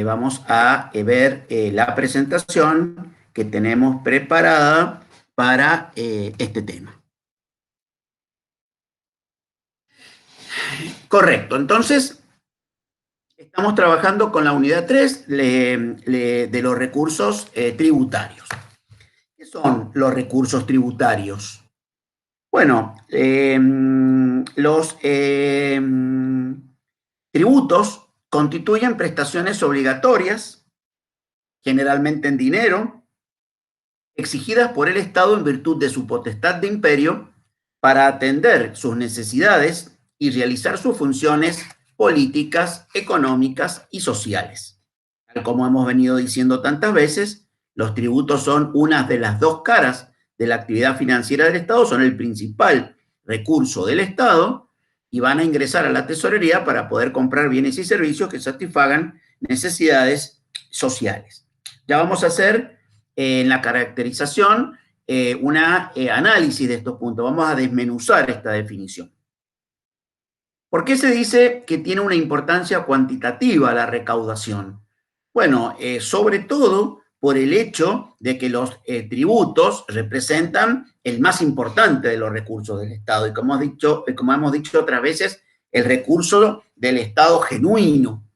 vamos a ver la presentación que tenemos preparada para este tema. Correcto, entonces estamos trabajando con la unidad 3 de los recursos tributarios. ¿Qué son los recursos tributarios? Bueno, los tributos constituyen prestaciones obligatorias, generalmente en dinero, exigidas por el Estado en virtud de su potestad de imperio para atender sus necesidades y realizar sus funciones políticas, económicas y sociales. Tal como hemos venido diciendo tantas veces, los tributos son una de las dos caras de la actividad financiera del Estado, son el principal recurso del Estado y van a ingresar a la tesorería para poder comprar bienes y servicios que satisfagan necesidades sociales. Ya vamos a hacer en la caracterización un análisis de estos puntos. Vamos a desmenuzar esta definición. ¿Por qué se dice que tiene una importancia cuantitativa la recaudación? Bueno, sobre todo por el hecho de que los tributos representan el más importante de los recursos del Estado y como hemos dicho otras veces, el recurso del Estado genuino.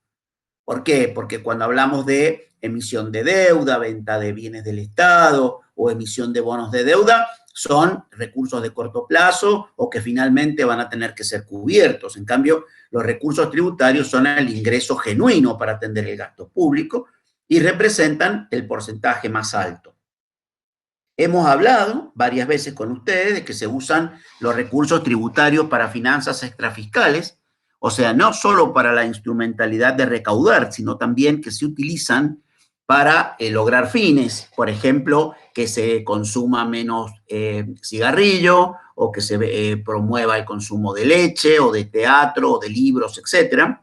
¿Por qué? Porque cuando hablamos de emisión de deuda, venta de bienes del Estado o emisión de bonos de deuda, son recursos de corto plazo o que finalmente van a tener que ser cubiertos. En cambio, los recursos tributarios son el ingreso genuino para atender el gasto público y representan el porcentaje más alto. Hemos hablado varias veces con ustedes de que se usan los recursos tributarios para finanzas extrafiscales, o sea, no solo para la instrumentalidad de recaudar, sino también que se utilizan para lograr fines, por ejemplo, que se consuma menos cigarrillo o que se promueva el consumo de leche o de teatro o de libros, etc.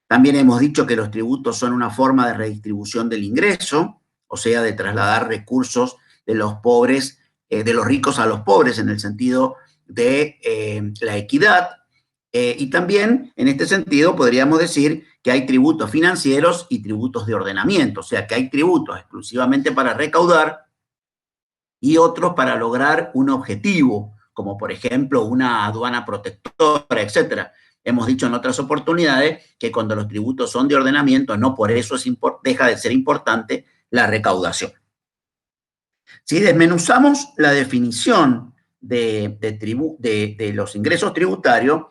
También hemos dicho que los tributos son una forma de redistribución del ingreso, o sea, de trasladar recursos de los pobres, de los ricos a los pobres en el sentido de la equidad. Y también, en este sentido, podríamos decir que hay tributos financieros y tributos de ordenamiento, o sea, que hay tributos exclusivamente para recaudar y otros para lograr un objetivo, como por ejemplo una aduana protectora, etcétera. Hemos dicho en otras oportunidades que cuando los tributos son de ordenamiento, no por eso deja de ser importante la recaudación. Si desmenuzamos la definición de los ingresos tributarios,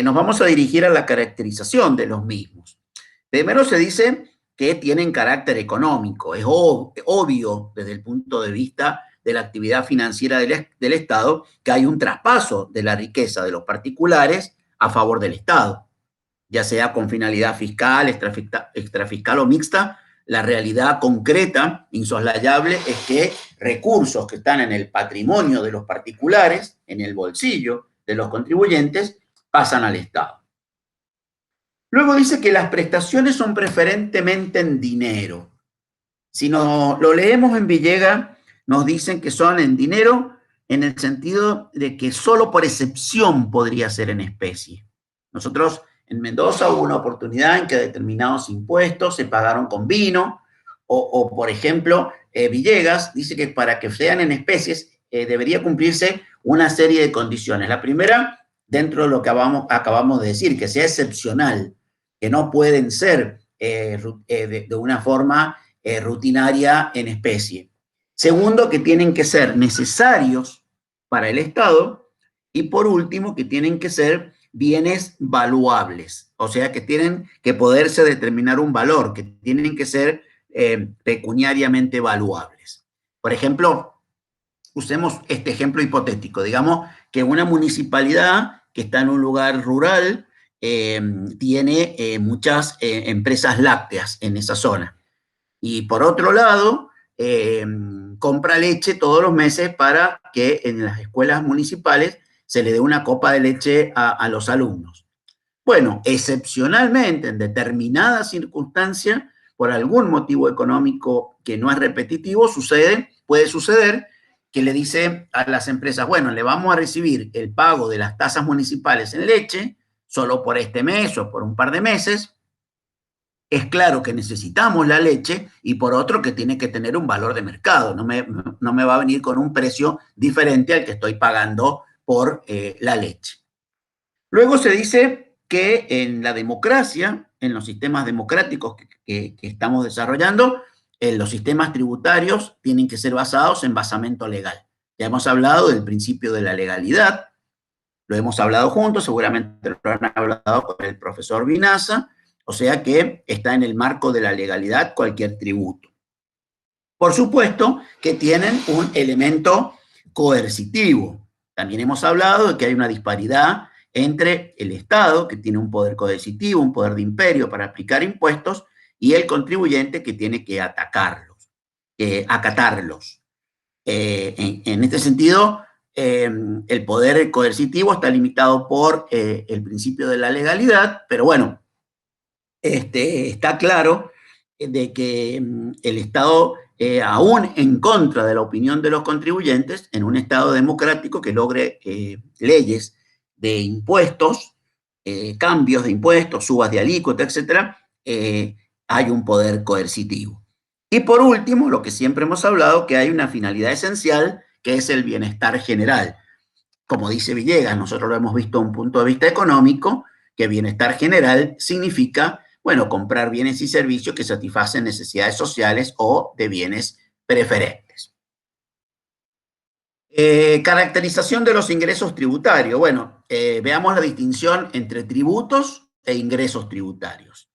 nos vamos a dirigir a la caracterización de los mismos. Primero se dice que tienen carácter económico. Es obvio desde el punto de vista de la actividad financiera del Estado que hay un traspaso de la riqueza de los particulares a favor del Estado, ya sea con finalidad fiscal, extrafiscal o mixta. La realidad concreta, insoslayable, es que recursos que están en el patrimonio de los particulares, en el bolsillo de los contribuyentes, pasan al Estado. Luego dice que las prestaciones son preferentemente en dinero. Si lo leemos en Villegas, nos dicen que son en dinero en el sentido de que solo por excepción podría ser en especie. Nosotros en Mendoza hubo una oportunidad en que determinados impuestos se pagaron con vino, o por ejemplo, Villegas dice que para que sean en especies debería cumplirse una serie de condiciones. La primera, dentro de lo que acabamos de decir, que sea excepcional, que no pueden ser de una forma rutinaria en especie. Segundo, que tienen que ser necesarios para el Estado. Y por último, que tienen que ser bienes valuables, o sea, que tienen que poderse determinar un valor, que tienen que ser pecuniariamente valuables. Por ejemplo, usemos este ejemplo hipotético. Digamos que una municipalidad que está en un lugar rural tiene muchas empresas lácteas en esa zona. Y por otro lado, compra leche todos los meses para que en las escuelas municipales se le dé una copa de leche a los alumnos. Bueno, excepcionalmente, en determinadas circunstancias, por algún motivo económico que no es repetitivo, puede suceder que le dice a las empresas, bueno, le vamos a recibir el pago de las tasas municipales en leche, solo por este mes o por un par de meses, es claro que necesitamos la leche y por otro que tiene que tener un valor de mercado. No me va a venir con un precio diferente al que estoy pagando por la leche. Luego se dice que en la democracia, en los sistemas democráticos que estamos desarrollando, los sistemas tributarios tienen que ser basados en basamento legal. Ya hemos hablado del principio de la legalidad, lo hemos hablado juntos, seguramente lo han hablado con el profesor Vinaza, o sea que está en el marco de la legalidad cualquier tributo. Por supuesto que tienen un elemento coercitivo. También hemos hablado de que hay una disparidad entre el Estado, que tiene un poder coercitivo, un poder de imperio para aplicar impuestos, y el contribuyente que tiene que acatarlos. En este sentido, el poder coercitivo está limitado por el principio de la legalidad, pero bueno, está claro de que el Estado, aún en contra de la opinión de los contribuyentes, en un Estado democrático que logre leyes de impuestos, cambios de impuestos, subas de alícuota, etcétera, hay un poder coercitivo. Y por último, lo que siempre hemos hablado, que hay una finalidad esencial, que es el bienestar general. Como dice Villegas, nosotros lo hemos visto desde un punto de vista económico, que bienestar general significa, bueno, comprar bienes y servicios que satisfacen necesidades sociales o de bienes preferentes. Caracterización de los ingresos tributarios. Bueno, veamos la distinción entre tributos e ingresos tributarios.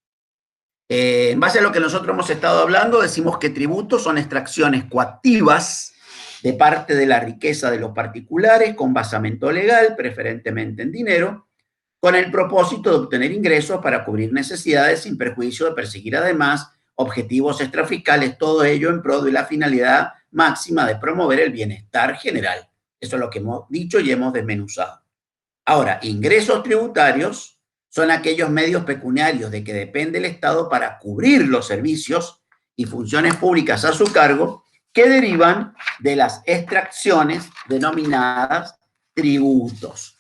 En base a lo que nosotros hemos estado hablando, decimos que tributos son extracciones coactivas de parte de la riqueza de los particulares con basamento legal, preferentemente en dinero, con el propósito de obtener ingresos para cubrir necesidades sin perjuicio de perseguir además objetivos extrafiscales, todo ello en pro de la finalidad máxima de promover el bienestar general. Eso es lo que hemos dicho y hemos desmenuzado. Ahora, ingresos tributarios son aquellos medios pecuniarios de que depende el Estado para cubrir los servicios y funciones públicas a su cargo que derivan de las extracciones denominadas tributos.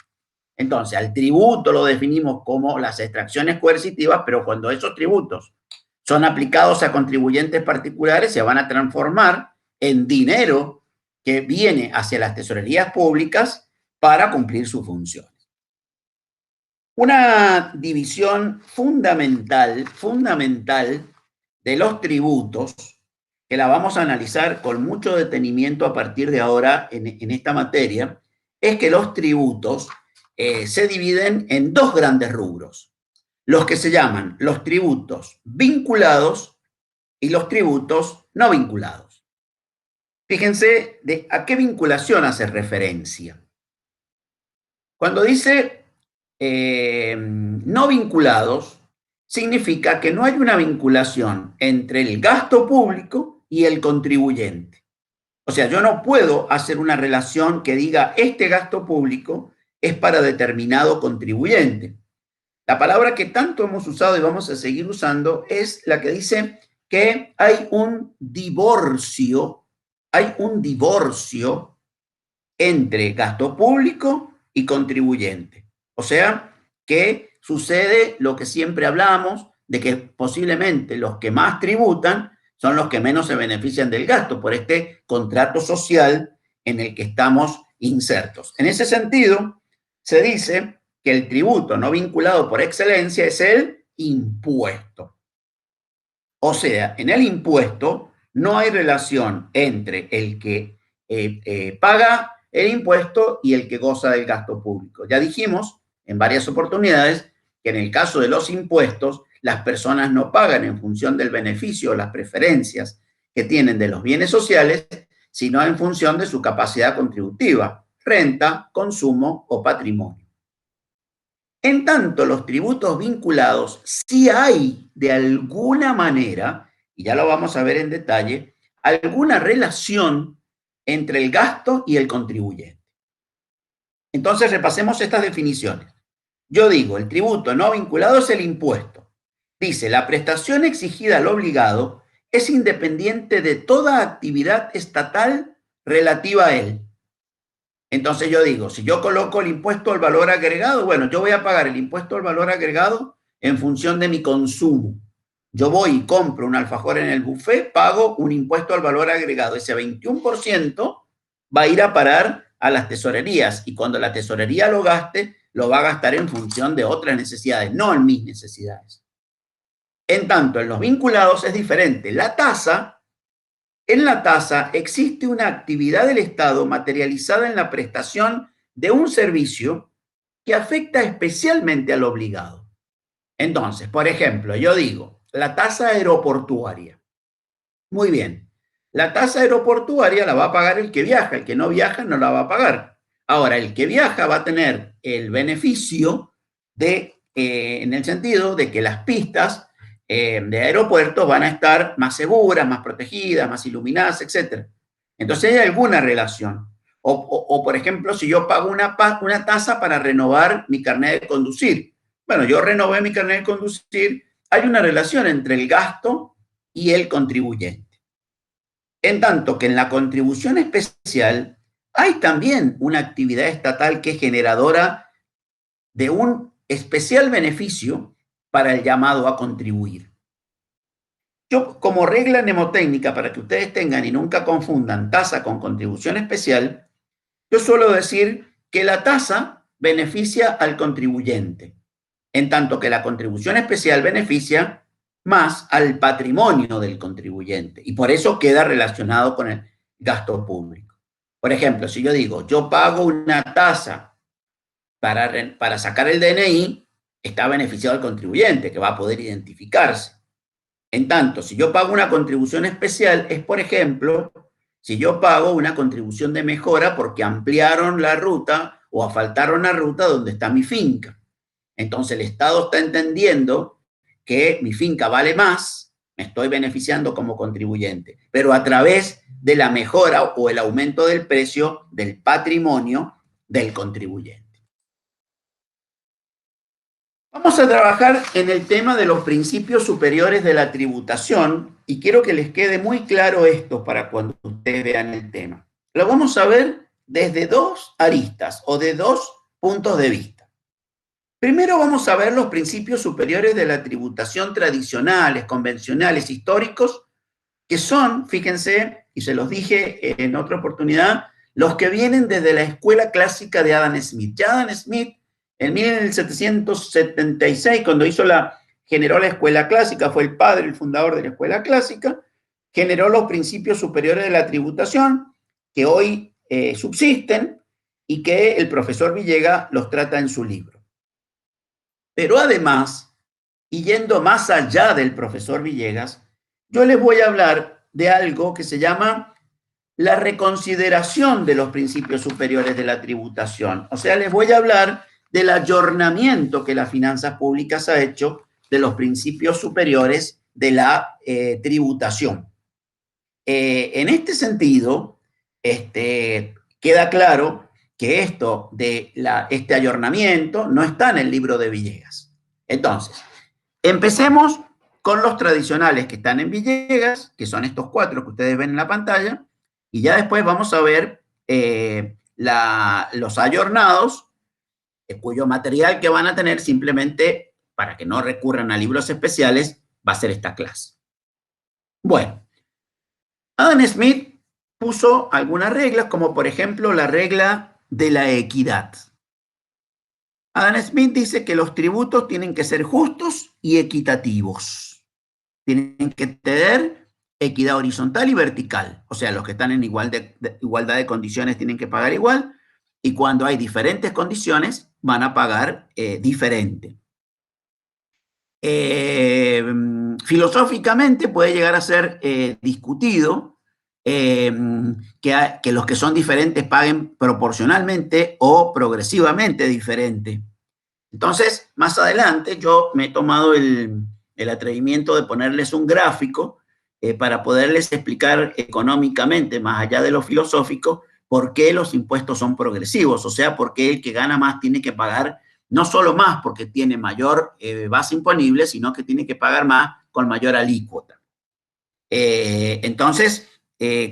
Entonces, al tributo lo definimos como las extracciones coercitivas, pero cuando esos tributos son aplicados a contribuyentes particulares, se van a transformar en dinero que viene hacia las tesorerías públicas para cumplir sus funciones. Una división fundamental de los tributos, que la vamos a analizar con mucho detenimiento a partir de ahora en esta materia, es que los tributos se dividen en dos grandes rubros, los que se llaman los tributos vinculados y los tributos no vinculados. Fíjense a qué vinculación hace referencia. Cuando dice no vinculados, significa que no hay una vinculación entre el gasto público y el contribuyente. O sea, yo no puedo hacer una relación que diga este gasto público es para determinado contribuyente. La palabra que tanto hemos usado y vamos a seguir usando es la que dice que hay un divorcio entre gasto público y contribuyente. O sea, que sucede lo que siempre hablamos, de que posiblemente los que más tributan son los que menos se benefician del gasto por este contrato social en el que estamos insertos. En ese sentido, se dice que el tributo no vinculado por excelencia es el impuesto. O sea, en el impuesto no hay relación entre el que paga el impuesto y el que goza del gasto público. Ya dijimos en varias oportunidades que en el caso de los impuestos, las personas no pagan en función del beneficio o las preferencias que tienen de los bienes sociales, sino en función de su capacidad contributiva, renta, consumo o patrimonio. En tanto, los tributos vinculados sí hay de alguna manera, y ya lo vamos a ver en detalle, alguna relación entre el gasto y el contribuyente. Entonces, repasemos estas definiciones. Yo digo, el tributo no vinculado es el impuesto. Dice, la prestación exigida al obligado es independiente de toda actividad estatal relativa a él. Entonces yo digo, si yo coloco el impuesto al valor agregado, bueno, yo voy a pagar el impuesto al valor agregado en función de mi consumo. Yo voy y compro un alfajor en el buffet, pago un impuesto al valor agregado. Ese 21% va a ir a parar a las tesorerías, y cuando la tesorería lo gaste, lo va a gastar en función de otras necesidades, no en mis necesidades. En tanto, en los vinculados es diferente. En la tasa existe una actividad del Estado materializada en la prestación de un servicio que afecta especialmente al obligado. Entonces, por ejemplo, yo digo, la tasa aeroportuaria. Muy bien. La tasa aeroportuaria la va a pagar el que viaja, el que no viaja no la va a pagar. Ahora, el que viaja va a tener el beneficio en el sentido de que las pistas de aeropuertos van a estar más seguras, más protegidas, más iluminadas, etc. Entonces hay alguna relación. O por ejemplo, si yo pago una tasa para renovar mi carnet de conducir. Bueno, yo renové mi carnet de conducir, hay una relación entre el gasto y el contribuyente. En tanto que en la contribución especial hay también una actividad estatal que es generadora de un especial beneficio para el llamado a contribuir. Yo, como regla mnemotécnica, para que ustedes tengan y nunca confundan tasa con contribución especial, yo suelo decir que la tasa beneficia al contribuyente, en tanto que la contribución especial beneficia más al patrimonio del contribuyente, y por eso queda relacionado con el gasto público. Por ejemplo, si yo digo, yo pago una tasa para sacar el DNI, está beneficiado el contribuyente, que va a poder identificarse. En tanto, si yo pago una contribución especial, es, por ejemplo, si yo pago una contribución de mejora porque ampliaron la ruta o asfaltaron la ruta donde está mi finca. Entonces el Estado está entendiendo que mi finca vale más, me estoy beneficiando como contribuyente, pero a través de la mejora o el aumento del precio del patrimonio del contribuyente. Vamos a trabajar en el tema de los principios superiores de la tributación, y quiero que les quede muy claro esto para cuando ustedes vean el tema. Lo vamos a ver desde dos aristas o de dos puntos de vista. Primero vamos a ver los principios superiores de la tributación tradicionales, convencionales, históricos, que son, fíjense, y se los dije en otra oportunidad, los que vienen desde la escuela clásica de Adam Smith. Ya Adam Smith, en 1776, cuando generó la escuela clásica, fue el padre, el fundador de la escuela clásica, generó los principios superiores de la tributación, que hoy subsisten y que el profesor Villegas los trata en su libro. Pero además, y yendo más allá del profesor Villegas, yo les voy a hablar de algo que se llama la reconsideración de los principios superiores de la tributación. O sea, les voy a hablar del ayornamiento que las finanzas públicas ha hecho de los principios superiores de la tributación. En este sentido, queda claro que este ayornamiento no está en el libro de Villegas. Entonces, empecemos con los tradicionales que están en Villegas, que son estos 4 que ustedes ven en la pantalla, y ya después vamos a ver los ayornados, cuyo material que van a tener simplemente, para que no recurran a libros especiales, va a ser esta clase. Bueno, Adam Smith puso algunas reglas, como por ejemplo la regla de la equidad. Adam Smith dice que los tributos tienen que ser justos y equitativos. Tienen que tener equidad horizontal y vertical. O sea, los que están en igualdad de condiciones tienen que pagar igual, y cuando hay diferentes condiciones van a pagar diferente. Filosóficamente puede llegar a ser discutido que los que son diferentes paguen proporcionalmente o progresivamente diferente. Entonces, más adelante yo me he tomado el atrevimiento de ponerles un gráfico para poderles explicar económicamente, más allá de lo filosófico, por qué los impuestos son progresivos, o sea, por qué el que gana más tiene que pagar no solo más porque tiene mayor base imponible, sino que tiene que pagar más con mayor alícuota. Entonces,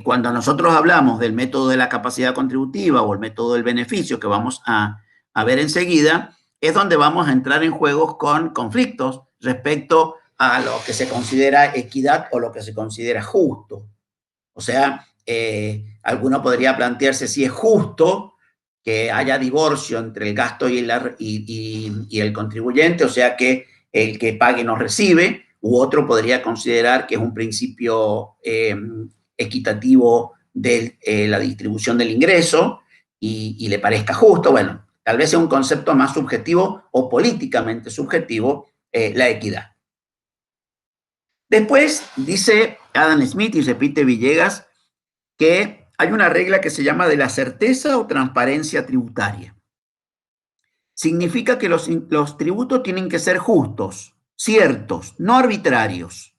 cuando nosotros hablamos del método de la capacidad contributiva o el método del beneficio, que vamos a ver enseguida, es donde vamos a entrar en juegos con conflictos respecto a lo que se considera equidad o lo que se considera justo. O sea, alguno podría plantearse si es justo que haya divorcio entre el gasto y el contribuyente, o sea que el que pague no recibe, u otro podría considerar que es un principio equitativo de la distribución del ingreso y le parezca justo. Bueno, tal vez sea un concepto más subjetivo o políticamente subjetivo, la equidad. Después dice Adam Smith y repite Villegas que hay una regla que se llama de la certeza o transparencia tributaria. Significa que los tributos tienen que ser justos, ciertos, no arbitrarios.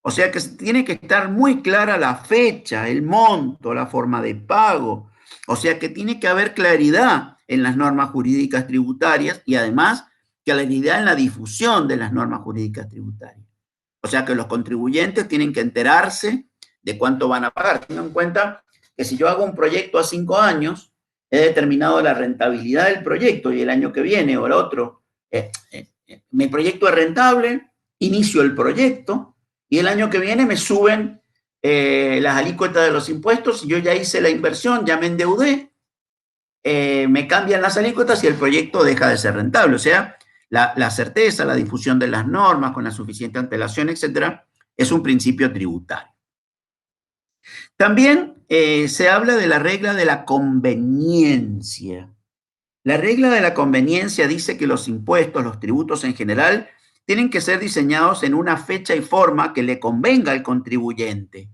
O sea que tiene que estar muy clara la fecha, el monto, la forma de pago. O sea que tiene que haber claridad en las normas jurídicas tributarias y además claridad en la difusión de las normas jurídicas tributarias. O sea que los contribuyentes tienen que enterarse de cuánto van a pagar. Tengan en cuenta que si yo hago un proyecto a 5 años, he determinado la rentabilidad del proyecto y el año que viene o el otro, mi proyecto es rentable, inicio el proyecto y el año que viene me suben las alícuotas de los impuestos, yo ya hice la inversión, ya me endeudé, me cambian las alícuotas y el proyecto deja de ser rentable. O sea, la certeza, la difusión de las normas con la suficiente antelación, etcétera, es un principio tributario. También se habla de la regla de la conveniencia. La regla de la conveniencia dice que los impuestos, los tributos en general, tienen que ser diseñados en una fecha y forma que le convenga al contribuyente,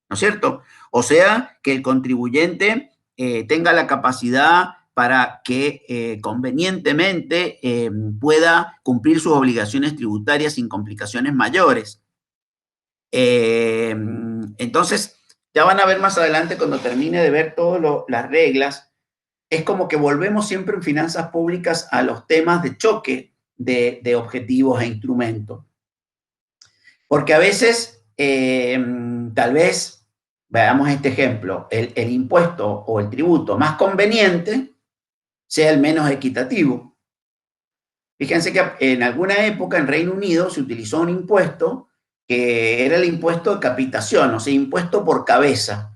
¿no es cierto? O sea, que el contribuyente tenga la capacidad para que convenientemente pueda cumplir sus obligaciones tributarias sin complicaciones mayores. Entonces, ya van a ver más adelante cuando termine de ver todas las reglas, es como que volvemos siempre en finanzas públicas a los temas de choque de objetivos e instrumentos. Porque a veces, tal vez, veamos este ejemplo, el impuesto o el tributo más conveniente sea el menos equitativo. Fíjense que en alguna época en Reino Unido se utilizó un impuesto que era el impuesto de capitación, o sea, impuesto por cabeza.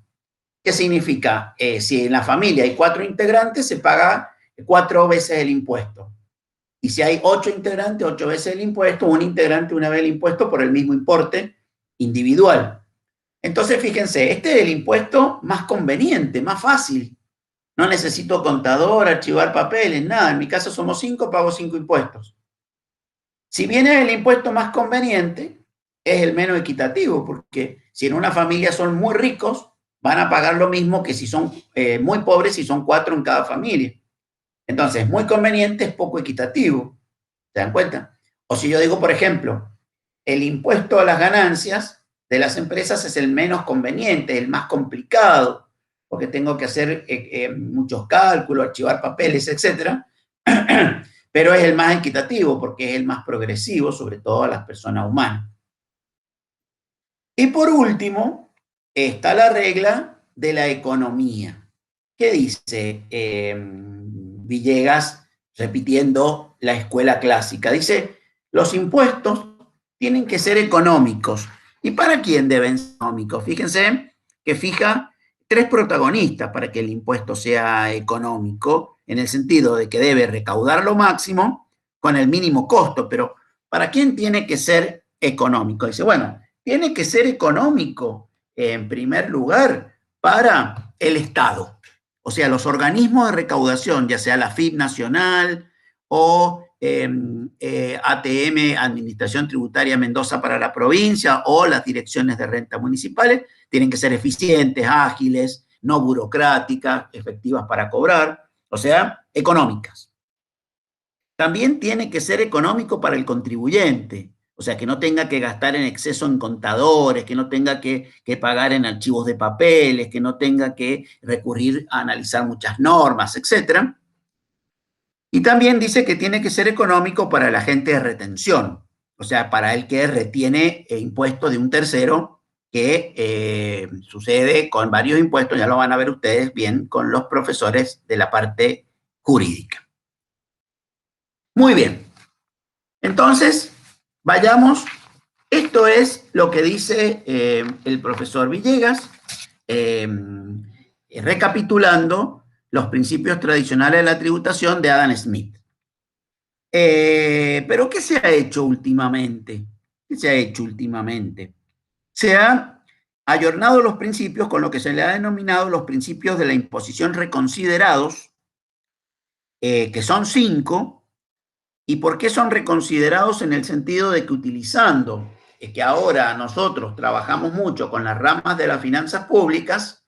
¿Qué significa? Si en la familia hay 4 integrantes, se paga 4 veces el impuesto. Y si hay 8 integrantes, 8 veces el impuesto, un integrante una vez el impuesto por el mismo importe individual. Entonces, fíjense, este es el impuesto más conveniente, más fácil. No necesito contador, archivar papeles, nada. En mi caso somos 5, pago 5 impuestos. Si viene el impuesto más conveniente, es el menos equitativo, porque si en una familia son muy ricos, van a pagar lo mismo que si son muy pobres, si son 4 en cada familia. Entonces, muy conveniente es poco equitativo. ¿Se dan cuenta? O si yo digo, por ejemplo, el impuesto a las ganancias de las empresas es el menos conveniente, el más complicado, porque tengo que hacer muchos cálculos, archivar papeles, etcétera, pero es el más equitativo porque es el más progresivo, sobre todo a las personas humanas. Y por último, está la regla de la economía. ¿Qué dice Villegas, repitiendo la escuela clásica? Dice, los impuestos tienen que ser económicos. ¿Y para quién deben ser económicos? Fíjense que fija 3 protagonistas para que el impuesto sea económico, en el sentido de que debe recaudar lo máximo con el mínimo costo. Pero ¿para quién tiene que ser económico? Dice, bueno, tiene que ser económico, en primer lugar, para el Estado. O sea, los organismos de recaudación, ya sea la FIP nacional o ATM, Administración Tributaria Mendoza para la provincia, o las direcciones de renta municipales, tienen que ser eficientes, ágiles, no burocráticas, efectivas para cobrar, o sea, económicas. También tiene que ser económico para el contribuyente, o sea, que no tenga que gastar en exceso en contadores, que no tenga que pagar en archivos de papeles, que no tenga que recurrir a analizar muchas normas, etc. Y también dice que tiene que ser económico para el agente de retención, o sea, para el que retiene impuestos de un tercero, que sucede con varios impuestos, ya lo van a ver ustedes bien con los profesores de la parte jurídica. Muy bien. Entonces, vayamos, esto es lo que dice el profesor Villegas, recapitulando los principios tradicionales de la tributación de Adam Smith. Pero ¿qué se ha hecho últimamente? ¿Qué se ha hecho últimamente? Se han ayornado los principios con lo que se le ha denominado los principios de la imposición reconsiderados, que son 5. ¿Y por qué son reconsiderados? En el sentido de que utilizando que ahora nosotros trabajamos mucho con las ramas de las finanzas públicas,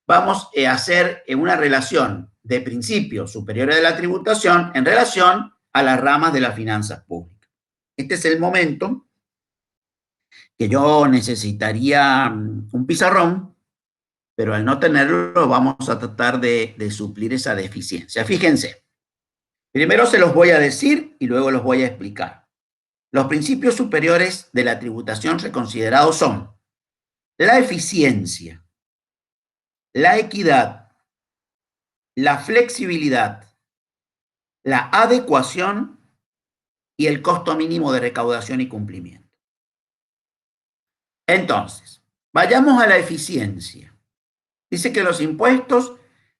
vamos a hacer una relación de principios superiores de la tributación en relación a las ramas de las finanzas públicas. Este es el momento que yo necesitaría un pizarrón, pero al no tenerlo vamos a tratar de suplir esa deficiencia. Fíjense, primero se los voy a decir y luego los voy a explicar. Los principios superiores de la tributación reconsiderados son la eficiencia, la equidad, la flexibilidad, la adecuación y el costo mínimo de recaudación y cumplimiento. Entonces, vayamos a la eficiencia. Dice que los impuestos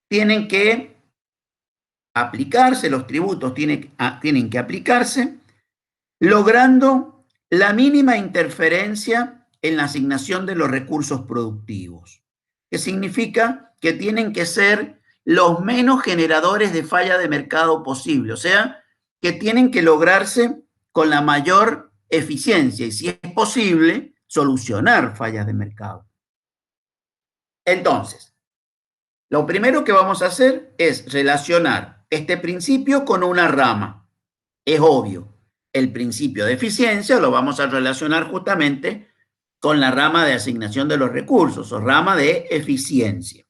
tienen que aplicarse, los tributos tienen que aplicarse, logrando la mínima interferencia en la asignación de los recursos productivos, que significa que tienen que ser los menos generadores de falla de mercado posible, o sea, que tienen que lograrse con la mayor eficiencia y, si es posible, solucionar fallas de mercado. Entonces, lo primero que vamos a hacer es relacionar este principio con una rama. Es obvio, el principio de eficiencia lo vamos a relacionar justamente con la rama de asignación de los recursos o rama de eficiencia.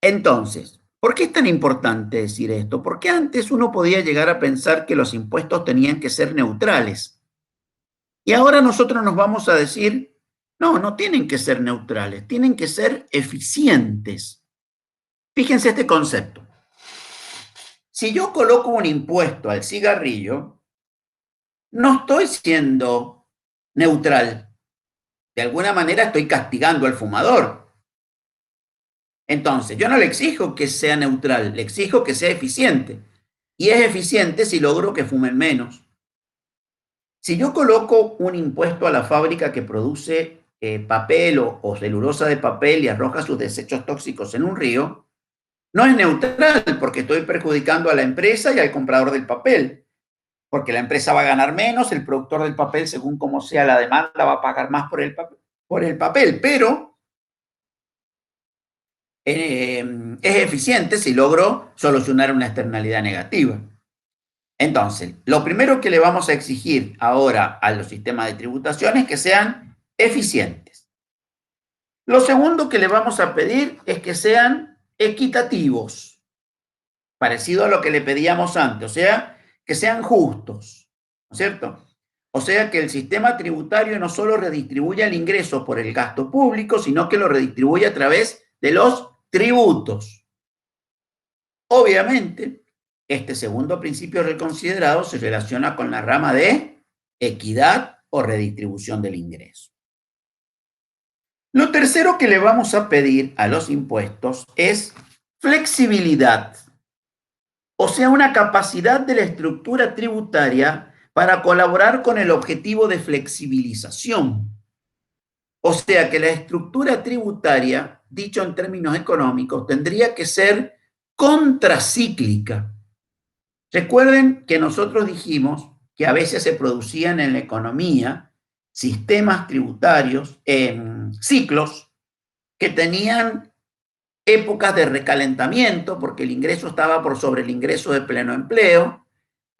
Entonces, ¿por qué es tan importante decir esto? Porque antes uno podía llegar a pensar que los impuestos tenían que ser neutrales. Y ahora nosotros nos vamos a decir, no, no tienen que ser neutrales, tienen que ser eficientes. Fíjense este concepto. Si yo coloco un impuesto al cigarrillo, no estoy siendo neutral. De alguna manera estoy castigando al fumador. Entonces, yo no le exijo que sea neutral, le exijo que sea eficiente. Y es eficiente si logro que fumen menos. Si yo coloco un impuesto a la fábrica que produce papel o celulosa de papel y arroja sus desechos tóxicos en un río, no es neutral porque estoy perjudicando a la empresa y al comprador del papel. Porque la empresa va a ganar menos, el productor del papel, según como sea la demanda, va a pagar más por el papel, pero es eficiente si logro solucionar una externalidad negativa. Entonces, lo primero que le vamos a exigir ahora a los sistemas de tributación es que sean eficientes. Lo segundo que le vamos a pedir es que sean equitativos, parecido a lo que le pedíamos antes, o sea, que sean justos, ¿no es cierto? O sea, que el sistema tributario no solo redistribuya el ingreso por el gasto público, sino que lo redistribuya a través de los tributos. Obviamente, este segundo principio reconsiderado se relaciona con la rama de equidad o redistribución del ingreso. Lo tercero que le vamos a pedir a los impuestos es flexibilidad, o sea, una capacidad de la estructura tributaria para colaborar con el objetivo de flexibilización. O sea, que la estructura tributaria, dicho en términos económicos, tendría que ser contracíclica. Recuerden que nosotros dijimos que a veces se producían en la economía sistemas tributarios en ciclos que tenían épocas de recalentamiento, porque el ingreso estaba por sobre el ingreso de pleno empleo,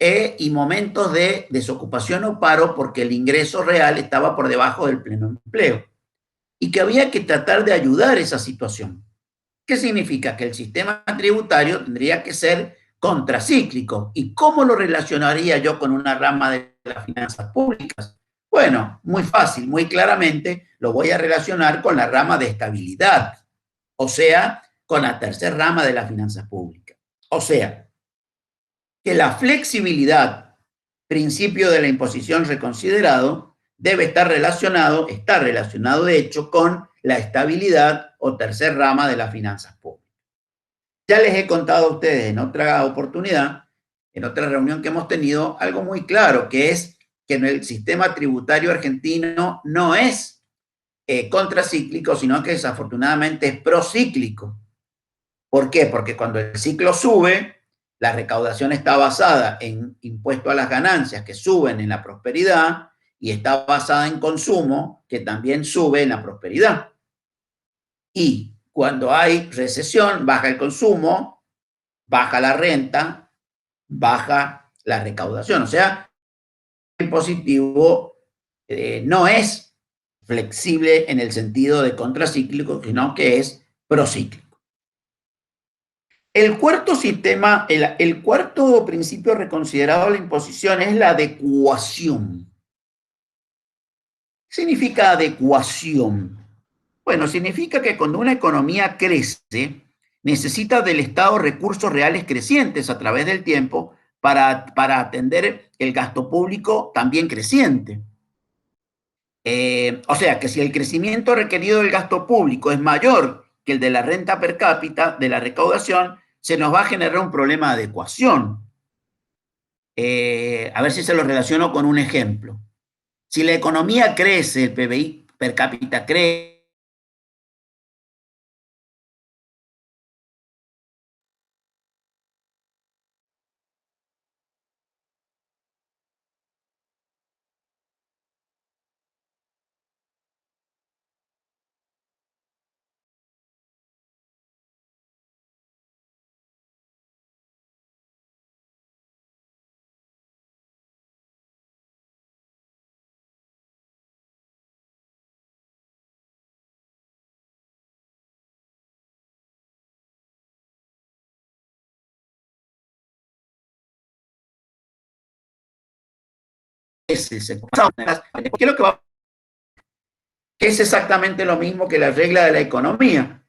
y momentos de desocupación o paro, porque el ingreso real estaba por debajo del pleno empleo. Y que había que tratar de ayudar esa situación. ¿Qué significa? Que el sistema tributario tendría que ser contracíclico. ¿Y cómo lo relacionaría yo con una rama de las finanzas públicas? Bueno, muy fácil, muy claramente lo voy a relacionar con la rama de estabilidad, o sea, con la tercera rama de las finanzas públicas. O sea, que la flexibilidad principio de la imposición reconsiderado debe estar relacionado, está relacionado de hecho con la estabilidad o tercer rama de las finanzas públicas. Ya les he contado a ustedes en otra oportunidad, en otra reunión que hemos tenido, algo muy claro, que es que el sistema tributario argentino no es contracíclico, sino que desafortunadamente es procíclico. ¿Por qué? Porque cuando el ciclo sube, la recaudación está basada en impuesto a las ganancias que suben en la prosperidad y está basada en consumo que también sube en la prosperidad. Y cuando hay recesión, baja el consumo, baja la renta, baja la recaudación. O sea, el impositivo no es flexible en el sentido de contracíclico, sino que es procíclico. El cuarto sistema, el cuarto principio reconsiderado de la imposición es la adecuación. ¿Qué significa adecuación? Bueno, significa que cuando una economía crece, necesita del Estado recursos reales crecientes a través del tiempo para atender el gasto público también creciente. O sea, que si el crecimiento requerido del gasto público es mayor que el de la renta per cápita, de la recaudación, se nos va a generar un problema de adecuación. A ver si se lo relaciono con un ejemplo. Si la economía crece, el PBI per cápita crece, ¿qué es lo que va? Que es exactamente lo mismo que la regla de la economía.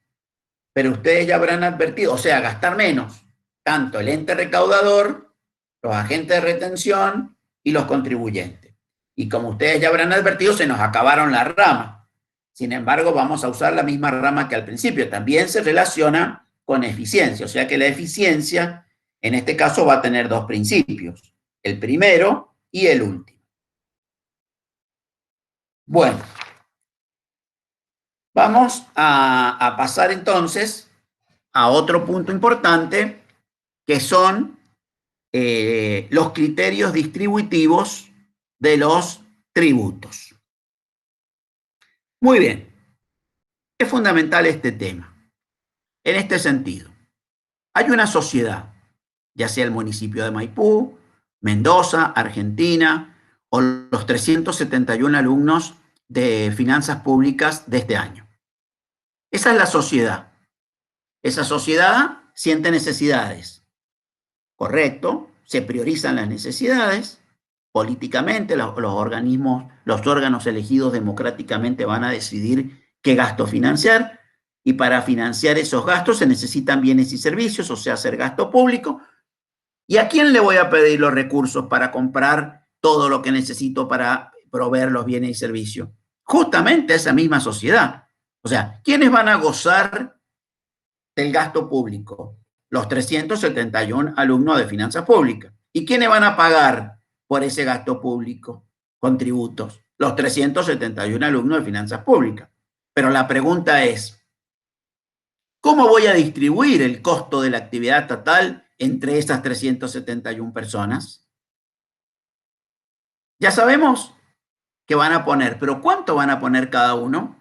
Pero ustedes ya habrán advertido, o sea, gastar menos, tanto el ente recaudador, los agentes de retención y los contribuyentes. Y como ustedes ya habrán advertido, se nos acabaron las ramas. Sin embargo, vamos a usar la misma rama que al principio. También se relaciona con eficiencia, o sea que la eficiencia, en este caso, va a tener dos principios, el primero y el último. Bueno, vamos a pasar entonces a otro punto importante, que son los criterios distributivos de los tributos. Muy bien, es fundamental este tema. En este sentido, hay una sociedad, ya sea el municipio de Maipú, Mendoza, Argentina, o los 371 alumnos de finanzas públicas de este año. Esa es la sociedad. Esa sociedad siente necesidades. Correcto, se priorizan las necesidades. Políticamente, los organismos, los órganos elegidos democráticamente van a decidir qué gasto financiar, y para financiar esos gastos se necesitan bienes y servicios, o sea, hacer gasto público. ¿Y a quién le voy a pedir los recursos para comprar todo lo que necesito para proveer los bienes y servicios? Justamente a esa misma sociedad. O sea, ¿quiénes van a gozar del gasto público? Los 371 alumnos de finanzas públicas. ¿Y quiénes van a pagar por ese gasto público con tributos? Los 371 alumnos de finanzas públicas. Pero la pregunta es, ¿cómo voy a distribuir el costo de la actividad estatal entre esas 371 personas? Ya sabemos que van a poner, pero ¿cuánto van a poner cada uno?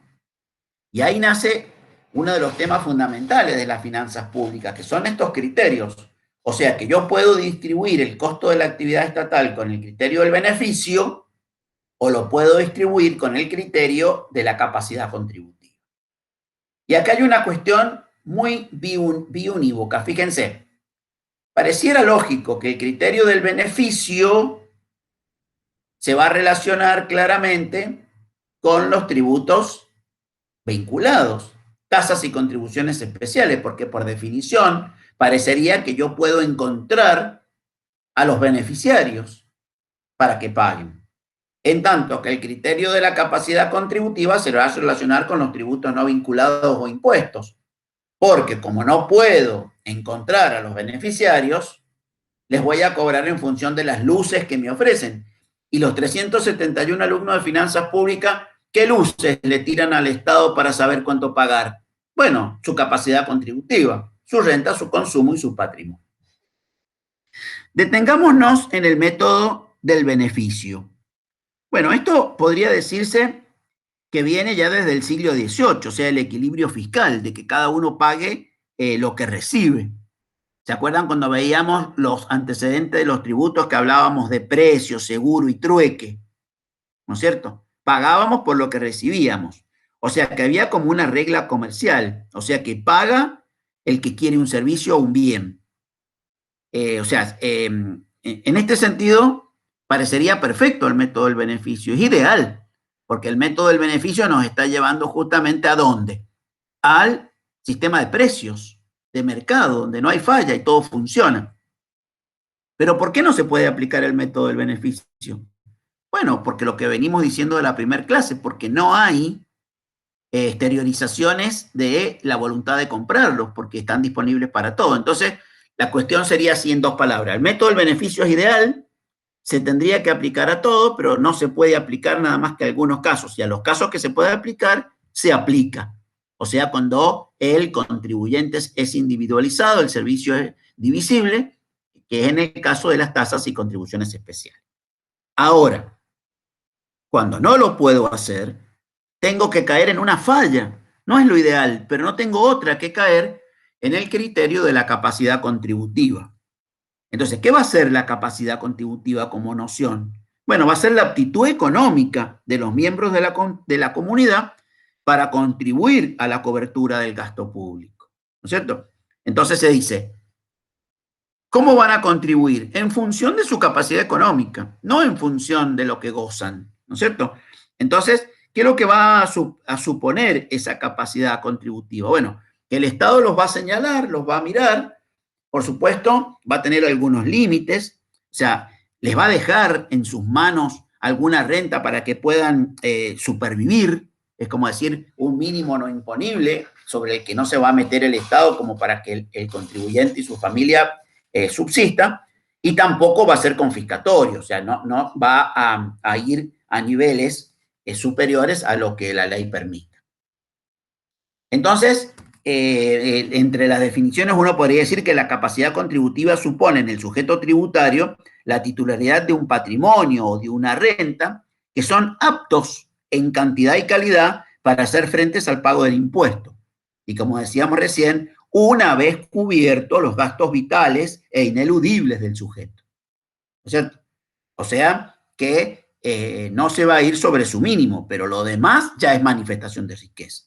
Y ahí nace uno de los temas fundamentales de las finanzas públicas, que son estos criterios. O sea, que yo puedo distribuir el costo de la actividad estatal con el criterio del beneficio, o lo puedo distribuir con el criterio de la capacidad contributiva. Y acá hay una cuestión muy biunívoca. Fíjense, pareciera lógico que el criterio del beneficio se va a relacionar claramente con los tributos vinculados, tasas y contribuciones especiales, porque por definición parecería que yo puedo encontrar a los beneficiarios. para que paguen. En tanto que el criterio de la capacidad contributiva se va a relacionar con los tributos no vinculados o impuestos, porque como no puedo encontrar a los beneficiarios, les voy a cobrar en función de las luces que me ofrecen. Y los 371 alumnos de finanzas públicas, ¿qué luces le tiran al Estado para saber cuánto pagar? Bueno, su capacidad contributiva, su renta, su consumo y su patrimonio. Detengámonos en el método del beneficio. Bueno, esto podría decirse que viene ya desde el siglo XVIII, o sea, el equilibrio fiscal, de que cada uno pague lo que recibe. ¿Se acuerdan cuando veíamos los antecedentes de los tributos que hablábamos de precio, seguro y trueque? ¿No es cierto? Pagábamos por lo que recibíamos. O sea, que había como una regla comercial. O sea, que paga el que quiere un servicio o un bien. En este sentido, parecería perfecto el método del beneficio. Es ideal, porque el método del beneficio nos está llevando justamente ¿a dónde? Al sistema de precios, de mercado, donde no hay falla y todo funciona. Pero ¿por qué no se puede aplicar el método del beneficio? Bueno, porque lo que venimos diciendo de la primera clase, porque no hay exteriorizaciones de la voluntad de comprarlos, porque están disponibles para todo. Entonces, la cuestión sería así en dos palabras. El método del beneficio es ideal, se tendría que aplicar a todo, pero no se puede aplicar nada más que a algunos casos. Y a los casos que se puede aplicar, se aplica. O sea, cuando el contribuyente es individualizado, el servicio es divisible, que es en el caso de las tasas y contribuciones especiales. Ahora, cuando no lo puedo hacer, tengo que caer en una falla. No es lo ideal, pero no tengo otra que caer en el criterio de la capacidad contributiva. Entonces, ¿qué va a ser la capacidad contributiva como noción? Bueno, va a ser la aptitud económica de los miembros de la comunidad para contribuir a la cobertura del gasto público. ¿No es cierto? Entonces se dice, ¿cómo van a contribuir? En función de su capacidad económica, no en función de lo que gozan. ¿No es cierto? Entonces, ¿qué es lo que va a suponer esa capacidad contributiva? Bueno, que el Estado los va a señalar, los va a mirar, por supuesto, va a tener algunos límites, o sea, les va a dejar en sus manos alguna renta para que puedan supervivir, es como decir, un mínimo no imponible sobre el que no se va a meter el Estado como para que el contribuyente y su familia subsista, y tampoco va a ser confiscatorio, o sea, no va a ir a niveles superiores a lo que la ley permita. Entonces, entre las definiciones uno podría decir que la capacidad contributiva supone en el sujeto tributario la titularidad de un patrimonio o de una renta que son aptos en cantidad y calidad para hacer frente al pago del impuesto. Y como decíamos recién, una vez cubiertos los gastos vitales e ineludibles del sujeto. ¿No es cierto? O sea, que no se va a ir sobre su mínimo, pero lo demás ya es manifestación de riqueza.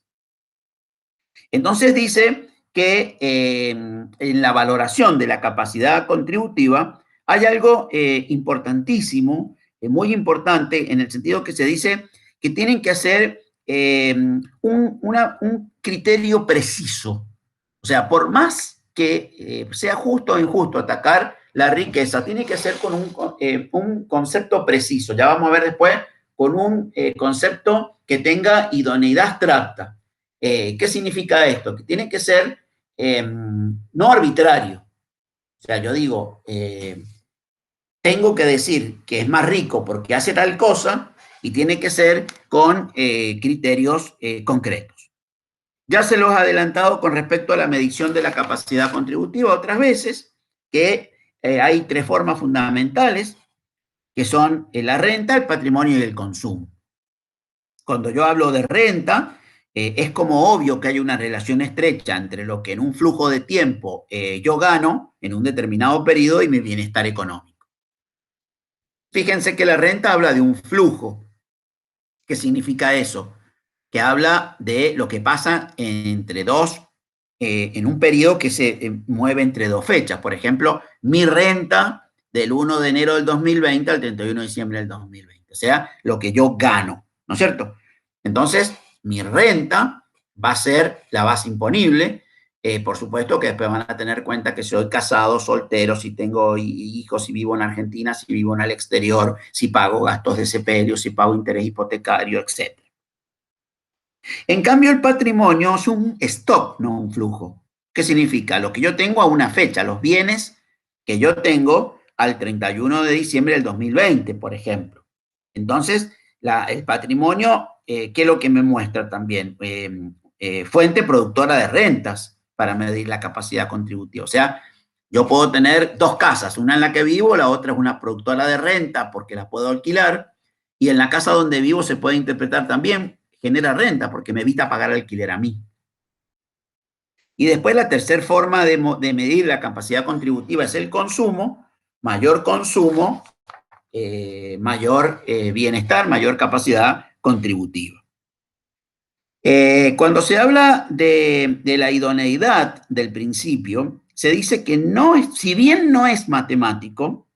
Entonces dice que en la valoración de la capacidad contributiva hay algo importantísimo, muy importante, en el sentido que se dice que tienen que hacer un criterio preciso. O sea, por más que sea justo o injusto atacar la riqueza, tiene que ser con un concepto preciso. Ya vamos a ver después con un concepto que tenga idoneidad abstracta. ¿Qué significa esto? Que tiene que ser no arbitrario. O sea, yo digo, tengo que decir que es más rico porque hace tal cosa y tiene que ser con criterios concretos. Ya se los he adelantado con respecto a la medición de la capacidad contributiva otras veces, que hay tres formas fundamentales, que son la renta, el patrimonio y el consumo. Cuando yo hablo de renta, es como obvio que hay una relación estrecha entre lo que en un flujo de tiempo yo gano en un determinado periodo y mi bienestar económico. Fíjense que la renta habla de un flujo. ¿Qué significa eso? Que habla de lo que pasa entre dos, en un periodo que se mueve entre dos fechas. Por ejemplo, mi renta del 1 de enero del 2020 al 31 de diciembre del 2020. O sea, lo que yo gano, ¿no es cierto? Entonces, mi renta va a ser la base imponible Por supuesto que después van a tener cuenta que soy casado, soltero, si tengo hijos, si vivo en Argentina, si vivo en el exterior, si pago gastos de sepelio, si pago interés hipotecario, etc. En cambio, el patrimonio es un stock, no un flujo. ¿Qué significa? Lo que yo tengo a una fecha, los bienes que yo tengo al 31 de diciembre del 2020, por ejemplo. Entonces, el patrimonio, ¿qué es lo que me muestra también? Fuente productora de rentas para medir la capacidad contributiva. O sea, yo puedo tener dos casas, una en la que vivo, la otra es una productora de renta porque la puedo alquilar, y en la casa donde vivo se puede interpretar también, genera renta porque me evita pagar alquiler a mí. Y después la tercera forma de medir la capacidad contributiva es el consumo. Mayor consumo, mayor bienestar, mayor capacidad contributiva. Cuando se habla de la idoneidad del principio, se dice que no es, si bien no es matemático,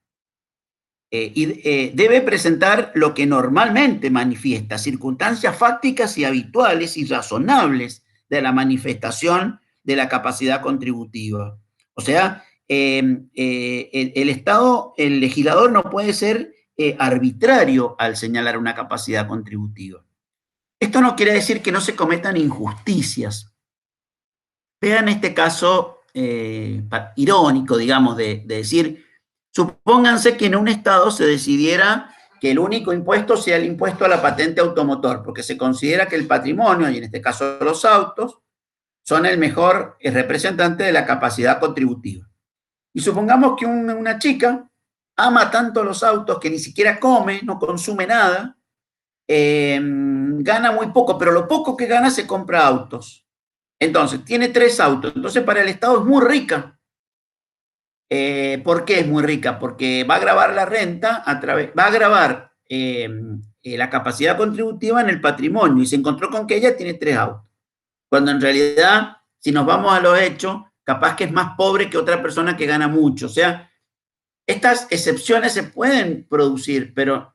debe presentar lo que normalmente manifiesta, circunstancias fácticas y habituales y razonables de la manifestación de la capacidad contributiva. O sea, el Estado, el legislador no puede ser arbitrario al señalar una capacidad contributiva. Esto no quiere decir que no se cometan injusticias. Vean este caso irónico, digamos, de decir, supónganse que en un estado se decidiera que el único impuesto sea el impuesto a la patente automotor, porque se considera que el patrimonio, y en este caso los autos, son el mejor representante de la capacidad contributiva. Y supongamos que una chica ama tanto los autos que ni siquiera come, no consume nada, gana muy poco, pero lo poco que gana se compra autos. Entonces, tiene 3 autos. Entonces, para el Estado es muy rica. ¿Por qué es muy rica? Porque va a grabar la renta, va a grabar la capacidad contributiva en el patrimonio y se encontró con que ella tiene 3 autos. Cuando en realidad, si nos vamos a los hechos, capaz que es más pobre que otra persona que gana mucho. O sea, estas excepciones se pueden producir, pero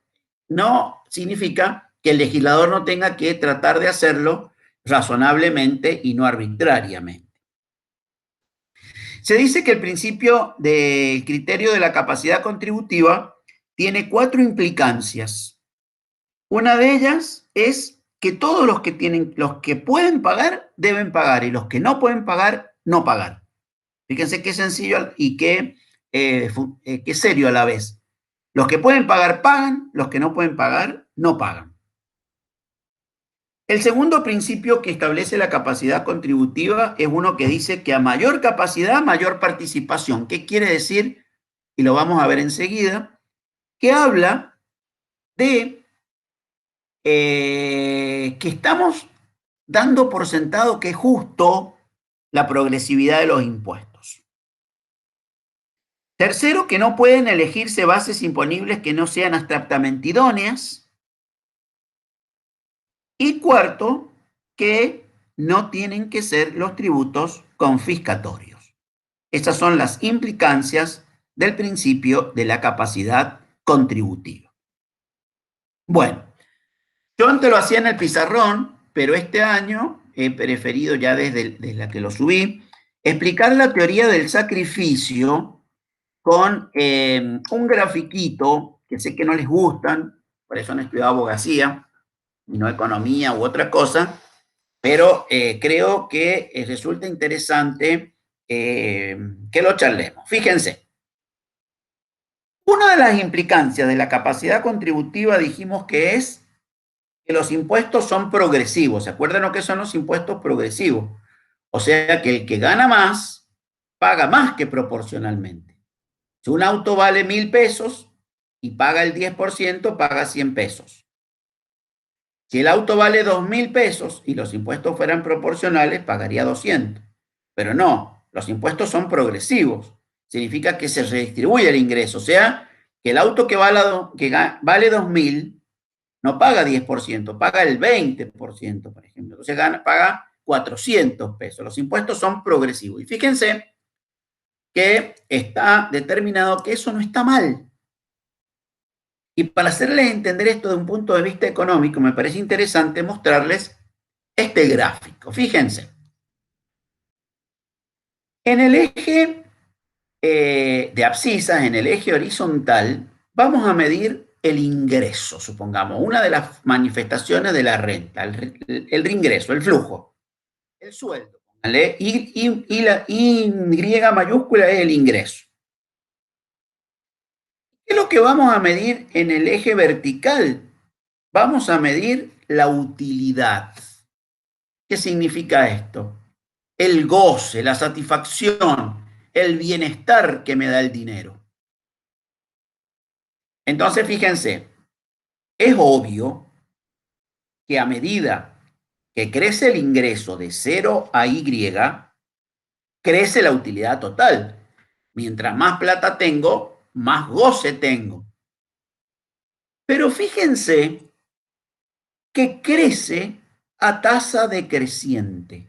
no significa que el legislador no tenga que tratar de hacerlo razonablemente y no arbitrariamente. Se dice que el principio del criterio de la capacidad contributiva tiene 4 implicancias. Una de ellas es que todos los que pueden pagar, deben pagar, y los que no pueden pagar, no pagar. Fíjense qué sencillo y qué serio a la vez. Los que pueden pagar, pagan, los que no pueden pagar, no pagan. El segundo principio que establece la capacidad contributiva es uno que dice que a mayor capacidad, mayor participación. ¿Qué quiere decir? Y lo vamos a ver enseguida, que habla de que estamos dando por sentado que es justo la progresividad de los impuestos. Tercero, que no pueden elegirse bases imponibles que no sean abstractamente idóneas. Y cuarto, que no tienen que ser los tributos confiscatorios. Estas son las implicancias del principio de la capacidad contributiva. Bueno, yo antes lo hacía en el pizarrón, pero este año he preferido ya desde la que lo subí, explicar la teoría del sacrificio con un grafiquito que sé que no les gustan, por eso han estudiado abogacía y no economía u otra cosa, pero creo que resulta interesante que lo charlemos. Fíjense, una de las implicancias de la capacidad contributiva dijimos que es que los impuestos son progresivos. ¿Se acuerdan lo que son los impuestos progresivos? O sea que el que gana más, paga más que proporcionalmente. Si un auto vale 1.000 pesos y paga el 10%, paga 100 pesos. Si el auto vale 2.000 pesos y los impuestos fueran proporcionales, pagaría 200. Pero no, los impuestos son progresivos. Significa que se redistribuye el ingreso. O sea, que el auto que vale 2.000 no paga 10%, paga el 20%, por ejemplo. Entonces paga 400 pesos. Los impuestos son progresivos. Y fíjense que está determinado que eso no está mal. Y para hacerles entender esto de un punto de vista económico, me parece interesante mostrarles este gráfico. Fíjense. En el eje de abscisas, en el eje horizontal, vamos a medir el ingreso, supongamos, una de las manifestaciones de la renta, el ingreso, el flujo, el sueldo. Y la Y mayúscula es el ingreso. ¿Qué es lo que vamos a medir en el eje vertical? Vamos a medir la utilidad. ¿Qué significa esto? El goce, la satisfacción, el bienestar que me da el dinero. Entonces, fíjense, es obvio que a medida que crece el ingreso de 0 a Y, crece la utilidad total. Mientras más plata tengo, más goce tengo. Pero fíjense que crece a tasa decreciente.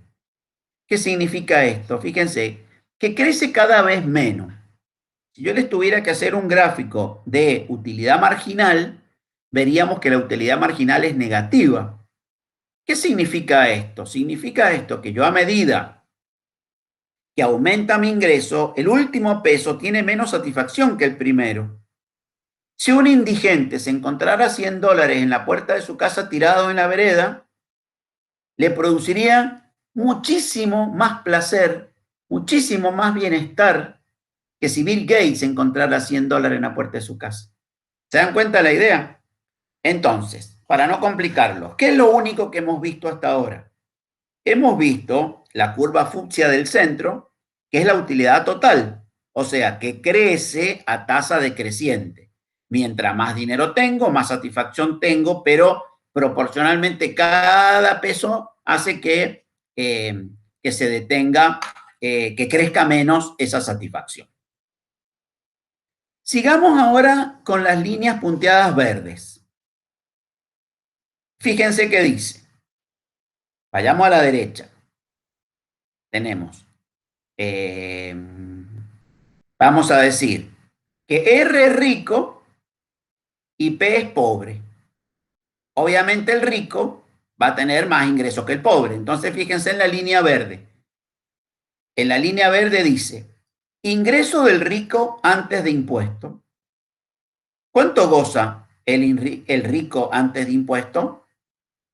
¿Qué significa esto? Fíjense que crece cada vez menos. Si yo les tuviera que hacer un gráfico de utilidad marginal, veríamos que la utilidad marginal es negativa. ¿Qué significa esto? Significa esto que yo a medida que aumenta mi ingreso, el último peso tiene menos satisfacción que el primero. Si un indigente se encontrara $100 en la puerta de su casa tirado en la vereda, le produciría muchísimo más placer, muchísimo más bienestar que si Bill Gates encontrara $100 en la puerta de su casa. ¿Se dan cuenta de la idea? Entonces, para no complicarlo, ¿qué es lo único que hemos visto hasta ahora? Hemos visto la curva fucsia del centro, que es la utilidad total, o sea, que crece a tasa decreciente. Mientras más dinero tengo, más satisfacción tengo, pero proporcionalmente cada peso hace que se detenga, que crezca menos esa satisfacción. Sigamos ahora con las líneas punteadas verdes. Fíjense qué dice. Vayamos a la derecha. Tenemos, vamos a decir que R es rico y P es pobre. Obviamente el rico va a tener más ingresos que el pobre. Entonces fíjense en la línea verde. En la línea verde dice, ingreso del rico antes de impuesto. ¿Cuánto goza el rico antes de impuesto?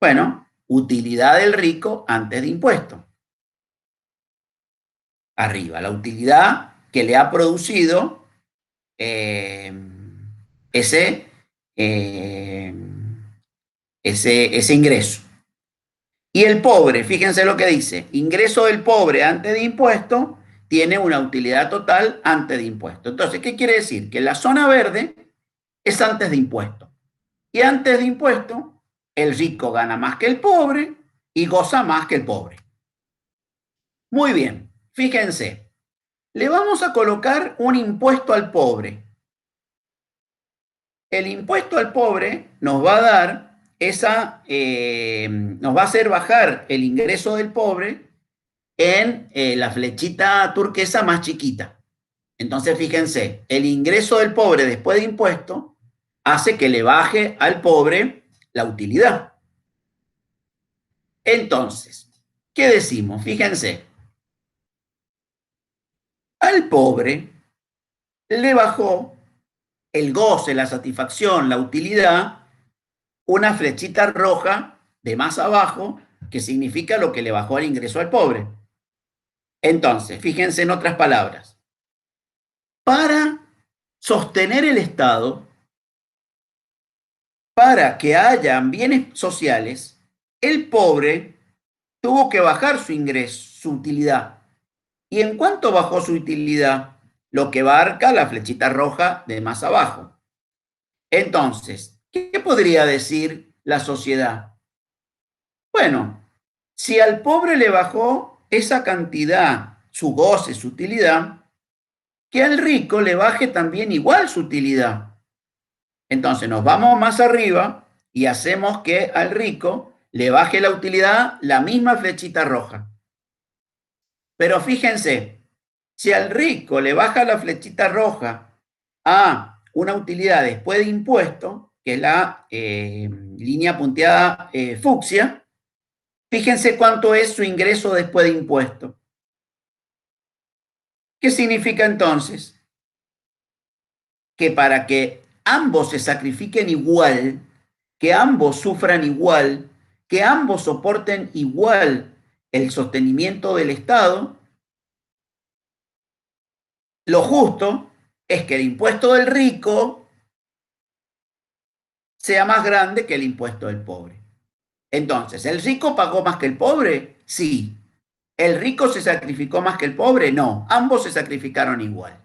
Bueno, utilidad del rico antes de impuesto. Arriba, la utilidad que le ha producido ese, eh, ese ingreso. Y el pobre, fíjense lo que dice, ingreso del pobre antes de impuesto tiene una utilidad total antes de impuesto. Entonces, ¿qué quiere decir? Que la zona verde es antes de impuesto. Y antes de impuesto, el rico gana más que el pobre y goza más que el pobre. Muy bien, fíjense, le vamos a colocar un impuesto al pobre. El impuesto al pobre nos va a dar nos va a hacer bajar el ingreso del pobre en la flechita turquesa más chiquita. Entonces, fíjense, el ingreso del pobre después de impuesto hace que le baje al pobre la utilidad. Entonces, ¿qué decimos? Fíjense, al pobre le bajó el goce, la satisfacción, la utilidad, una flechita roja de más abajo, que significa lo que le bajó el ingreso al pobre. Entonces, fíjense en otras palabras. Para sostener el Estado, para que hayan bienes sociales, el pobre tuvo que bajar su ingreso, su utilidad. ¿Y en cuánto bajó su utilidad? Lo que abarca la flechita roja de más abajo. Entonces, ¿qué podría decir la sociedad? Bueno, si al pobre le bajó esa cantidad, su goce, su utilidad, que al rico le baje también igual su utilidad. Entonces nos vamos más arriba y hacemos que al rico le baje la utilidad la misma flechita roja. Pero fíjense, si al rico le baja la flechita roja a una utilidad después de impuesto, que es la línea punteada fucsia, fíjense cuánto es su ingreso después de impuesto. ¿Qué significa entonces? Que para que ambos se sacrifiquen igual, que ambos sufran igual, que ambos soporten igual el sostenimiento del Estado, lo justo es que el impuesto del rico sea más grande que el impuesto del pobre. Entonces, ¿el rico pagó más que el pobre? Sí. ¿El rico se sacrificó más que el pobre? No. Ambos se sacrificaron igual.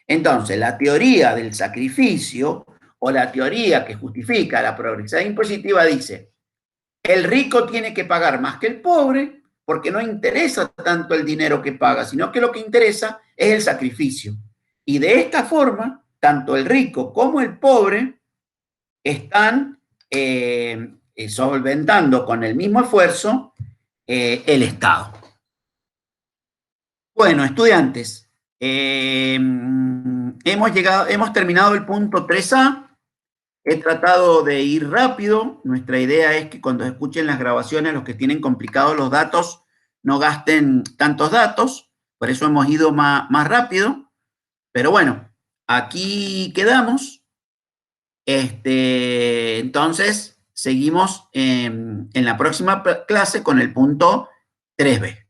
Entonces, la teoría del sacrificio o la teoría que justifica la progresividad impositiva dice, el rico tiene que pagar más que el pobre porque no interesa tanto el dinero que paga, sino que lo que interesa es el sacrificio. Y de esta forma, tanto el rico como el pobre están solventando con el mismo esfuerzo el Estado. Bueno, estudiantes, hemos terminado el punto 3A. He tratado de ir rápido. Nuestra idea es que cuando escuchen las grabaciones, los que tienen complicados los datos, no gasten tantos datos. Por eso hemos ido más rápido. Pero bueno, aquí quedamos. Entonces, seguimos en la próxima clase con el punto 3B.